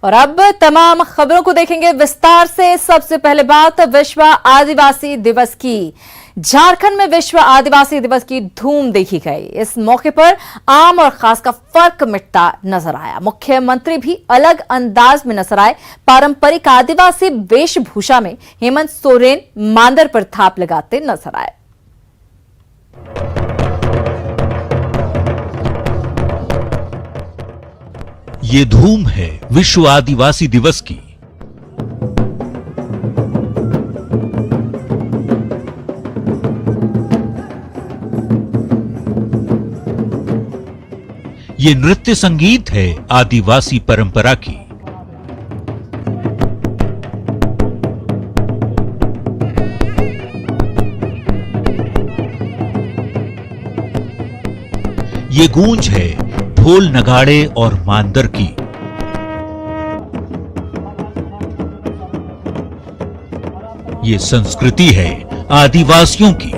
और अब तमाम खबरों को देखेंगे विस्तार से। सबसे पहले बात विश्व आदिवासी दिवस की। झारखंड में विश्व आदिवासी दिवस की धूम देखी गई। इस मौके पर आम और खास का फर्क मिटता नजर आया। मुख्यमंत्री भी अलग अंदाज में नजर आए। पारंपरिक आदिवासी वेशभूषा में हेमंत सोरेन मांदर पर थाप लगाते नजर आए। ये धूम है विश्व आदिवासी दिवस की। ये नृत्य संगीत है आदिवासी परंपरा की। ये गूंज है ढोल नगाड़े और मांदर की। ये संस्कृति है आदिवासियों की।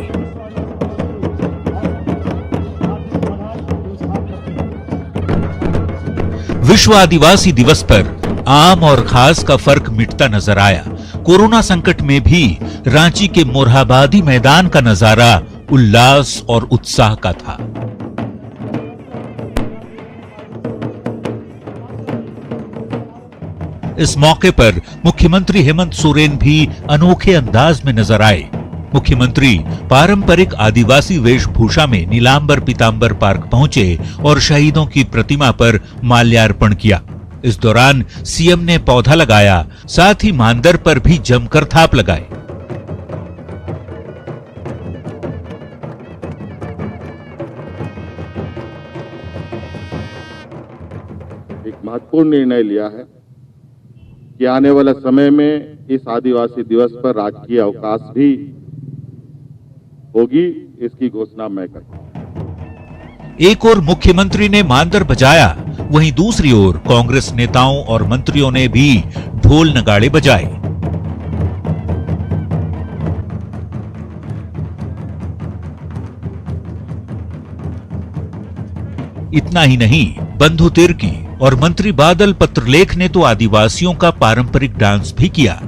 विश्व आदिवासी दिवस पर आम और खास का फर्क मिटता नजर आया। कोरोना संकट में भी रांची के मोरहाबादी मैदान का नजारा उल्लास और उत्साह का था। इस मौके पर मुख्यमंत्री हेमंत सोरेन भी अनोखे अंदाज में नजर आए। मुख्यमंत्री पारंपरिक आदिवासी वेशभूषा में नीलांबर पीतांबर पार्क पहुंचे और शहीदों की प्रतिमा पर माल्यार्पण किया। इस दौरान सीएम ने पौधा लगाया, साथ ही मांदर पर भी जमकर थाप लगाए। एक महत्वपूर्ण निर्णय लिया है कि आने वाले समय में इस आदिवासी दिवस पर राजकीय अवकाश भी होगी, इसकी घोषणा मैं करता हूं। एक ओर मुख्यमंत्री ने मांदर बजाया, वहीं दूसरी ओर कांग्रेस नेताओं और मंत्रियों ने भी ढोल नगाड़े बजाए। इतना ही नहीं, बंधु तिर्की और मंत्री बादल पत्रलेख ने तो आदिवासियों का पारंपरिक डांस भी किया।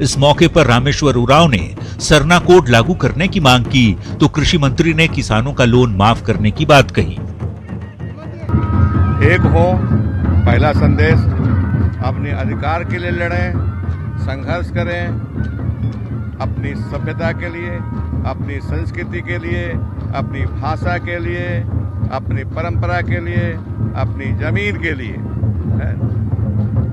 इस मौके पर रामेश्वर उरांव ने सरना कोड लागू करने की मांग की, तो कृषि मंत्री ने किसानों का लोन माफ करने की बात कही। एक हो, पहला संदेश, अपने अधिकार के लिए लड़ें, संघर्ष करें, अपनी सभ्यता के लिए, अपनी संस्कृति के लिए, अपनी भाषा के लिए, अपनी परंपरा के लिए, अपनी जमीन के लिए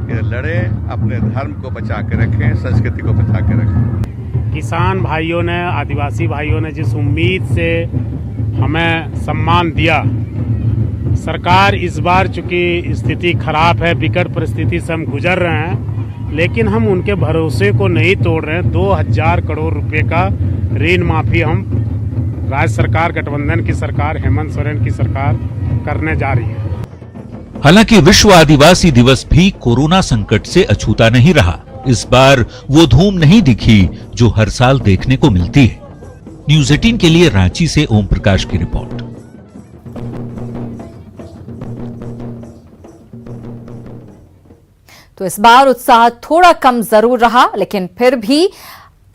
ये लड़ें, अपने धर्म को बचा के रखें, संस्कृति को बचा के रखें। किसान भाइयों ने, आदिवासी भाइयों ने जिस उम्मीद से हमें सम्मान दिया, सरकार इस बार चूंकि स्थिति खराब है, विकट परिस्थिति से हम गुजर रहे हैं, लेकिन हम उनके भरोसे को नहीं तोड़ रहे हैं। 2000 करोड़ रुपए का ऋण माफी हम राज्य सरकार, गठबंधन की सरकार, हेमंत सोरेन की सरकार करने जा रही है। हालांकि विश्व आदिवासी दिवस भी कोरोना संकट से अछूता नहीं रहा। इस बार वो धूम नहीं दिखी जो हर साल देखने को मिलती है। न्यूज़ 18 के लिए रांची से ओम प्रकाश की रिपोर्ट। तो इस बार उत्साह थोड़ा कम जरूर रहा, लेकिन फिर भी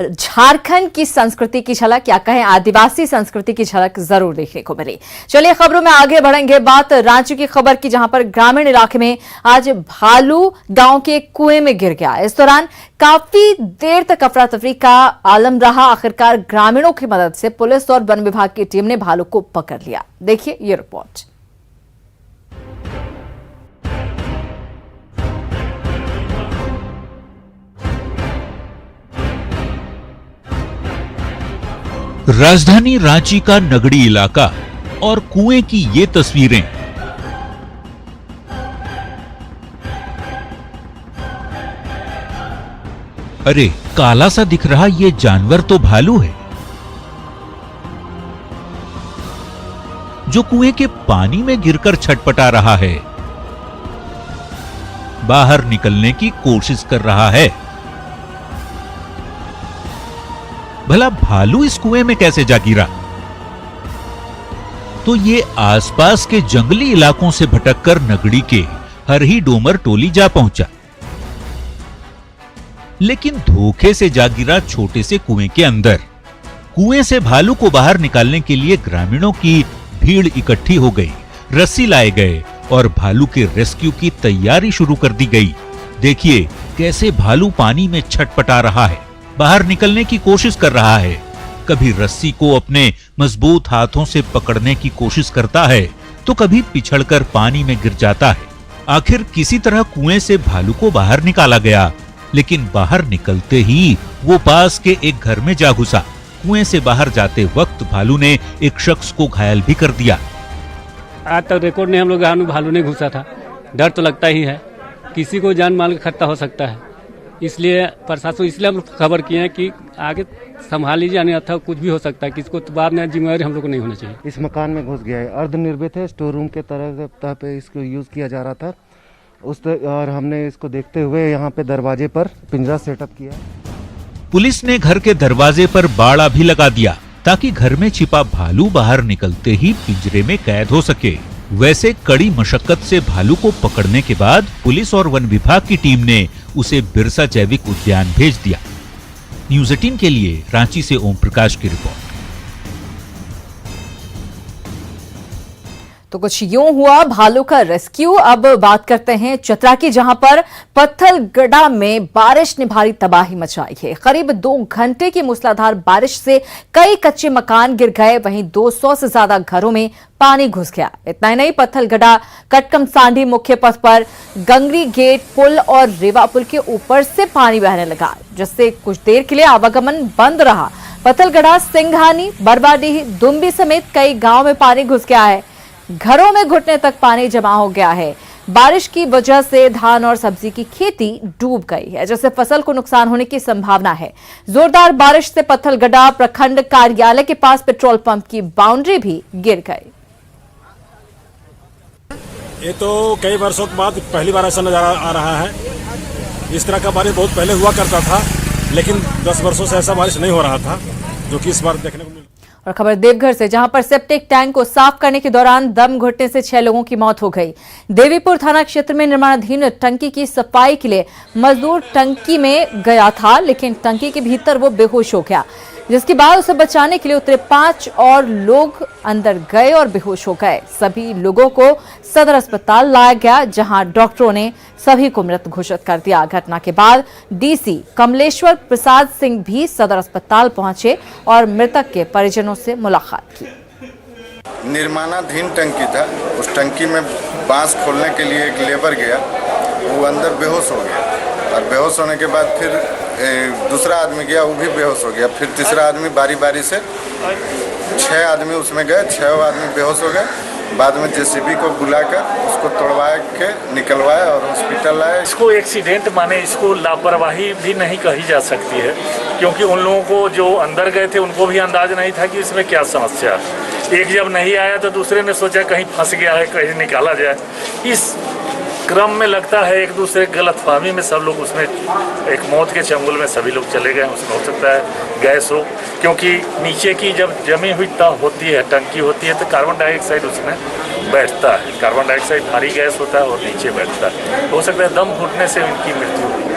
झारखंड की संस्कृति की झलक, या कहें आदिवासी संस्कृति की झलक जरूर देखने को मिली। चलिए खबरों में आगे बढ़ेंगे। बात रांची की खबर की, जहां पर ग्रामीण इलाके में आज भालू गांव के कुएं में गिर गया। इस दौरान काफी देर तक अफरा तफरी का आलम रहा। आखिरकार ग्रामीणों की मदद से पुलिस और वन विभाग की टीम ने भालू को पकड़ लिया। देखिए ये रिपोर्ट। राजधानी रांची का नगड़ी इलाका और कुएं की ये तस्वीरें। अरे काला सा दिख रहा ये जानवर तो भालू है, जो कुएं के पानी में गिरकर छटपटा रहा है, बाहर निकलने की कोशिश कर रहा है। भला भालू इस कुएं में कैसे जा गिरा? तो ये आसपास के जंगली इलाकों से भटककर नगड़ी के हरही डोमर टोली जा पहुंचा, लेकिन धोखे से जा गिरा छोटे से कुएं के अंदर। कुएं से भालू को बाहर निकालने के लिए ग्रामीणों की भीड़ इकट्ठी हो गई, रस्सी लाए गए और भालू के रेस्क्यू की तैयारी शुरू कर दी गई। देखिए कैसे भालू पानी में छटपटा रहा है, बाहर निकलने की कोशिश कर रहा है, कभी रस्सी को अपने मजबूत हाथों से पकड़ने की कोशिश करता है तो कभी पिछड़कर पानी में गिर जाता है। आखिर किसी तरह कुएं से भालू को बाहर निकाला गया, लेकिन बाहर निकलते ही वो पास के एक घर में जा घुसा। कुएं से बाहर जाते वक्त भालू ने एक शख्स को घायल भी कर दिया। आज तक रिकॉर्ड नहीं हम लोग भालू नहीं घुसा था। डर तो लगता ही है, किसी को जान माल का खतरा हो सकता है, इसलिए प्रशासन इसलिए हम खबर किए हैं कि आगे संभाल लीजिए, अन्य था कुछ भी हो सकता है, किसको बाद में जिम्मेवारी हम लोग को नहीं होना चाहिए। इस मकान में घुस गया है, अर्धनिर्मित है, स्टोर रूम के तरह पे इसको यूज किया जा रहा था और हमने इसको देखते हुए यहाँ पे दरवाजे पर पिंजरा सेटअप किया। पुलिस ने घर के दरवाजे पर बाड़ा भी लगा दिया ताकि घर में छिपा भालू बाहर निकलते ही पिंजरे में कैद हो सके। वैसे कड़ी मशक्कत से भालू को पकड़ने के बाद पुलिस और वन विभाग की टीम ने उसे बिरसा जैविक उद्यान भेज दिया। न्यूज़ 18 के लिए रांची से ओम प्रकाश की रिपोर्ट। तो कुछ यूं हुआ भालू का रेस्क्यू। अब बात करते हैं चतरा की, जहां पर पत्थलगड़ा में बारिश ने भारी तबाही मचाई है। करीब 2 घंटे की मूसलाधार बारिश से कई कच्चे मकान गिर गए, वहीं 200 से ज्यादा घरों में पानी घुस गया। इतना ही नहीं, पत्थलगड़ा कटकम सांडी मुख्य पथ पर गंगरी गेट पुल और रेवा पुल के ऊपर से पानी बहने लगा, जिससे कुछ देर के लिए आवागमन बंद रहा। पत्थलगड़ा, सिंघानी, बरवाडीह, दुम्बी समेत कई गांव में पानी घुस गया है। घरों में घुटने तक पानी जमा हो गया है। बारिश की वजह से धान और सब्जी की खेती डूब गई है, जिससे फसल को नुकसान होने की संभावना है। जोरदार बारिश से पत्थलगड़ा प्रखंड कार्यालय के पास पेट्रोल पंप की बाउंड्री भी गिर गई। ये तो कई वर्षों के बाद पहली बार ऐसा नजारा आ रहा है। इस तरह का बारिश बहुत पहले हुआ करता था, लेकिन 10 वर्षों से ऐसा बारिश नहीं हो रहा था, जो कि इस बार देखने को मिला। और खबर देवघर से, जहां पर सेप्टिक टैंक को साफ करने के दौरान दम घुटने से 6 लोगों की मौत हो गई। देवीपुर थाना क्षेत्र में निर्माणाधीन टंकी की सफाई के लिए मजदूर टंकी में गया था, लेकिन टंकी के भीतर वो बेहोश हो गया, जिसके बाद उसे बचाने के लिए उतरे 5 और लोग अंदर गए और बेहोश हो गए। सभी लोगों को सदर अस्पताल लाया गया, जहां डॉक्टरों ने सभी को मृत घोषित कर दिया। घटना के बाद डीसी कमलेश्वर प्रसाद सिंह भी सदर अस्पताल पहुंचे और मृतक के परिजनों से मुलाकात की। निर्माणाधीन टंकी था, उस टंकी में बांस खोलने के लिए एक लेबर गया, वो अंदर बेहोश हो गया और बेहोश होने के बाद फिर दूसरा आदमी गया, वो भी बेहोश हो गया। फिर तीसरा आदमी बारी बारी से 6 आदमी उसमें गए, 6 आदमी बेहोश हो गए। बाद में जेसीबी को बुलाकर उसको तोड़वा के निकलवाया और हॉस्पिटल लाया। इसको एक्सीडेंट माने, इसको लापरवाही भी नहीं कही जा सकती है, क्योंकि उन लोगों को जो अंदर गए थे उनको भी अंदाज नहीं था कि इसमें क्या समस्या है। एक जब नहीं आया तो दूसरे ने सोचा कहीं फंस गया है, कहीं निकाला जाए। इस क्रम में लगता है एक दूसरे गलतफहमी में सब लोग उसमें एक मौत के चंगुल में सभी लोग चले गए। उसमें हो सकता है गैस हो, क्योंकि नीचे की जब जमी हुई होती है, टंकी होती है, तो कार्बन डाइऑक्साइड उसमें बैठता है। कार्बन डाइऑक्साइड भारी गैस होता है और नीचे बैठता है। हो सकता है दम घुटने से उनकी मृत्यु हुई।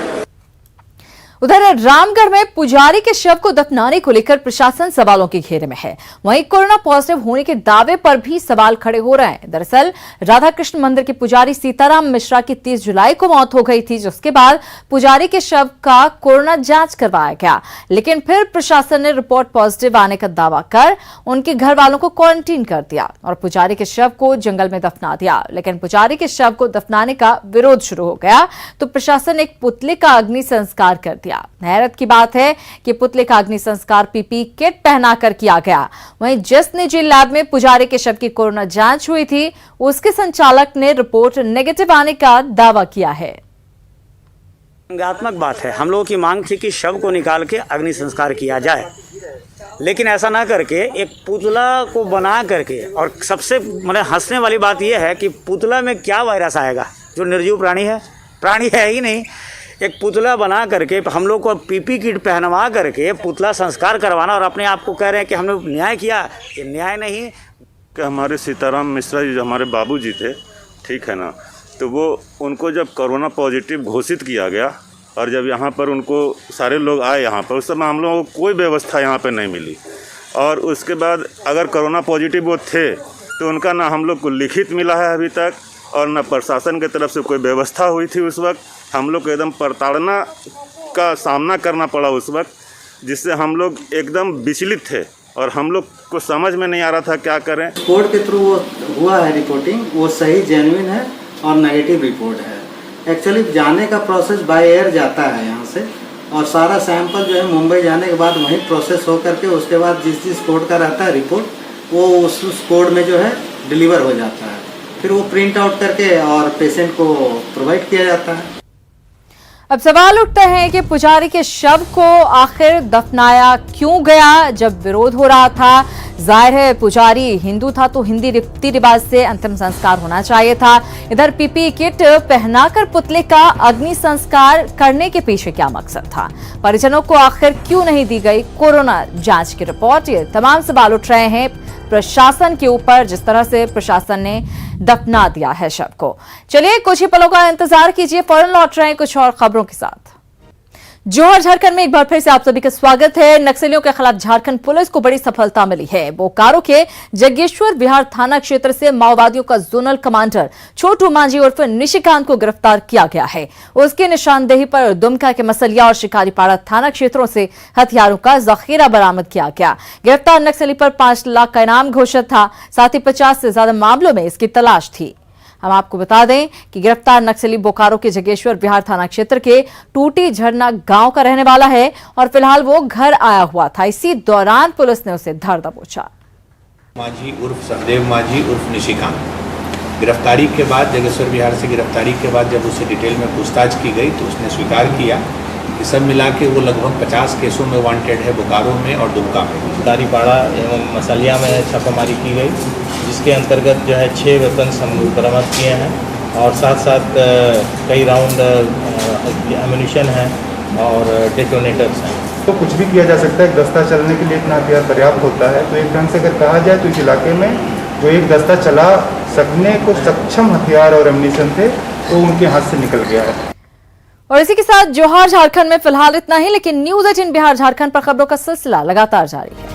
उधर रामगढ़ में पुजारी के शव को दफनाने को लेकर प्रशासन सवालों के घेरे में है। वहीं कोरोना पॉजिटिव होने के दावे पर भी सवाल खड़े हो रहे हैं। दरअसल राधा कृष्ण मंदिर के पुजारी सीताराम मिश्रा की 30 जुलाई को मौत हो गई थी, जिसके बाद पुजारी के शव का कोरोना जांच करवाया गया, लेकिन फिर प्रशासन ने रिपोर्ट पॉजिटिव आने का दावा कर उनके घर वालों को क्वारंटीन कर दिया और पुजारी के शव को जंगल में दफना दिया। लेकिन पुजारी के शव को दफनाने का विरोध शुरू हो गया तो प्रशासन ने एक पुतले का अग्नि संस्कार कर दिया। हैरत की बात है कि पुतले का अग्नि संस्कार पीपी किट पहनाकर किया गया। वहीं जिस निजी लैब में पुजारी के शव की कोरोना जांच हुई थी, उसके संचालक ने रिपोर्ट नेगेटिव आने का दावा किया है। संज्ञात्मक बात है। हम लोगों की मांग थी कि शव को निकाल के अग्नि संस्कार किया जाए, लेकिन ऐसा ना करके एक पुतला को बना करके, और सबसे हंसने वाली बात यह है कि पुतला में क्या वायरस आएगा, जो निर्जीव प्राणी है ही नहीं। एक पुतला बना करके हम लोग को पीपी किट पहनवा करके पुतला संस्कार करवाना और अपने आप को कह रहे हैं कि हमने न्याय किया, ये न्याय नहीं। कि हमारे सीताराम मिश्रा जी जो हमारे बाबूजी थे, ठीक है ना, तो वो उनको जब कोरोना पॉजिटिव घोषित किया गया और जब यहाँ पर उनको सारे लोग आए यहाँ पर, उस समय हम लोगों को कोई व्यवस्था यहाँ पर नहीं मिली। और उसके बाद अगर कोरोना पॉजिटिव वो थे तो उनका ना हम लोग को लिखित मिला है अभी तक और ना प्रशासन की तरफ से कोई व्यवस्था हुई थी। उस वक्त हम लोग को एकदम प्रताड़ना का सामना करना पड़ा उस वक्त, जिससे हम लोग एकदम विचलित थे और हम लोग को समझ में नहीं आ रहा था क्या करें। कोर्ट के थ्रू वो हुआ है रिपोर्टिंग, वो सही जेन्युइन है और नेगेटिव रिपोर्ट है। एक्चुअली जाने का प्रोसेस बाय एयर जाता है यहाँ से और सारा सैंपल जो है मुंबई जाने के बाद वहीं प्रोसेस हो करके उसके बाद जिस कोड का रहता है रिपोर्ट वो उस कोड में जो है डिलीवर हो जाता है, फिर वो प्रिंट आउट करके और पेशेंट को प्रोवाइड किया जाता है। अब सवाल उठते हैं कि पुजारी के शव को आखिर दफनाया क्यों गया जब विरोध हो रहा था। जाहिर है पुजारी हिंदू था तो हिंदी रीति रिवाज से अंतिम संस्कार होना चाहिए था। इधर पीपी किट पहनाकर पुतले का अग्नि संस्कार करने के पीछे क्या मकसद था? परिजनों को आखिर क्यों नहीं दी गई कोरोना जांच की रिपोर्ट? ये तमाम सवाल उठ रहे हैं प्रशासन के ऊपर, जिस तरह से प्रशासन ने दफना दिया है शव को। चलिए कुछ ही पलों का इंतजार कीजिए, फौरन लौट रहे हैं कुछ और खबरों के साथ। जोहर झारखंड में एक बार फिर से आप सभी का स्वागत है। नक्सलियों के खिलाफ झारखंड पुलिस को बड़ी सफलता मिली है। बोकारो के जगेश्वर विहार थाना क्षेत्र से माओवादियों का जोनल कमांडर छोटू मांझी उर्फ निशिकांत को गिरफ्तार किया गया है। उसकी निशानदेही पर दुमका के मसलिया और शिकारीपाड़ा थाना क्षेत्रों से हथियारों का जखीरा बरामद किया गया। गिरफ्तार नक्सली पर 5 लाख का इनाम घोषित था। साथ ही 50 से ज्यादा मामलों में इसकी तलाश थी। हम आपको बता दें कि गिरफ्तार नक्सली बोकारो के जगेश्वर विहार थाना क्षेत्र के टूटी झरना गांव का रहने वाला है और फिलहाल वो घर आया हुआ था। इसी दौरान पुलिस ने उसे धर दबोचा। मांझी उर्फ संदेव मांझी उर्फ निशिकांत गिरफ्तारी के बाद जगेश्वर विहार से गिरफ्तारी के बाद जब उससे डिटेल में पूछताछ की गई तो उसने स्वीकार किया कि सब मिला के वो लगभग 50 केसों में वांटेड है, बोकारो में और दुमका में। शिकारीपाड़ा एवं मसलिया में छापामारी की गई, जिसके अंतर्गत जो है 6 वेपन्स हम बरामद किए हैं और साथ साथ कई राउंड एम्यूनिशन है और डेटोनेटर्स हैं। तो कुछ भी किया जा सकता है, एक दस्ता चलने के लिए इतना हथियार पर्याप्त होता है। तो एक ढंग से अगर कहा जाए तो इस इलाके में जो एक दस्ता चला सकने को सक्षम हथियार और एम्यूनिशन थे तो उनके हाथ से निकल गया है। और इसी के साथ जोहार झारखंड में फिलहाल इतना ही, लेकिन न्यूज़ 18 बिहार झारखंड पर खबरों का सिलसिला लगातार जारी है।